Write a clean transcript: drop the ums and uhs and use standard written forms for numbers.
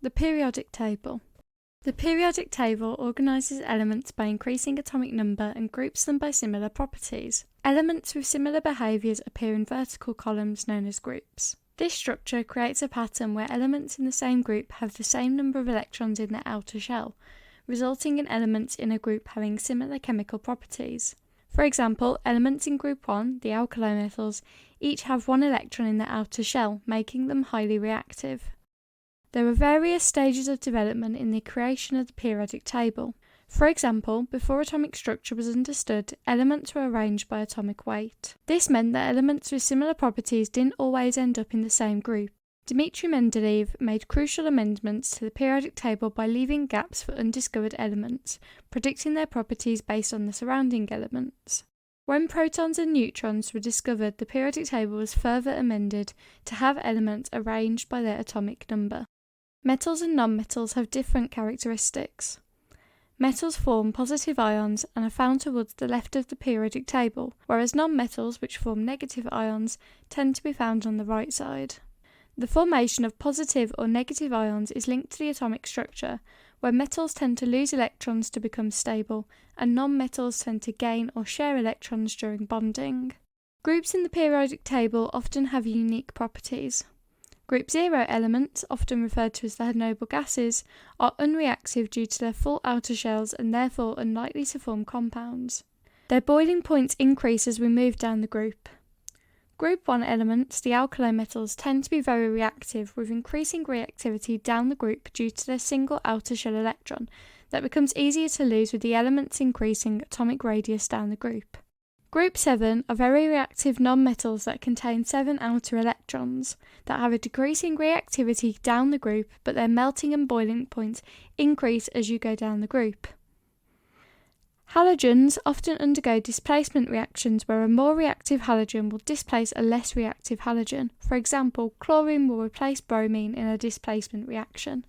The periodic table. The periodic table organises elements by increasing atomic number and groups them by similar properties. Elements with similar behaviours appear in vertical columns known as groups. This structure creates a pattern where elements in the same group have the same number of electrons in their outer shell, resulting in elements in a group having similar chemical properties. For example, elements in group 1, the alkali metals, each have one electron in their outer shell, making them highly reactive. There are various stages of development in the creation of the periodic table. For example, before atomic structure was understood, elements were arranged by atomic weight. This meant that elements with similar properties didn't always end up in the same group. Dmitry Mendeleev made crucial amendments to the periodic table by leaving gaps for undiscovered elements, predicting their properties based on the surrounding elements. When protons and neutrons were discovered, the periodic table was further amended to have elements arranged by their atomic number. Metals and nonmetals have different characteristics. Metals form positive ions and are found towards the left of the periodic table, whereas nonmetals, which form negative ions, tend to be found on the right side. The formation of positive or negative ions is linked to the atomic structure, where metals tend to lose electrons to become stable, and nonmetals tend to gain or share electrons during bonding. Groups in the periodic table often have unique properties. Group 0 elements, often referred to as the noble gases, are unreactive due to their full outer shells and therefore unlikely to form compounds. Their boiling points increase as we move down the group. Group 1 elements, the alkali metals, tend to be very reactive, with increasing reactivity down the group due to their single outer shell electron that becomes easier to lose with the elements increasing atomic radius down the group. Group 7 are very reactive nonmetals that contain 7 outer electrons that have a decreasing reactivity down the group, but their melting and boiling points increase as you go down the group. Halogens often undergo displacement reactions where a more reactive halogen will displace a less reactive halogen. For example, chlorine will replace bromine in a displacement reaction.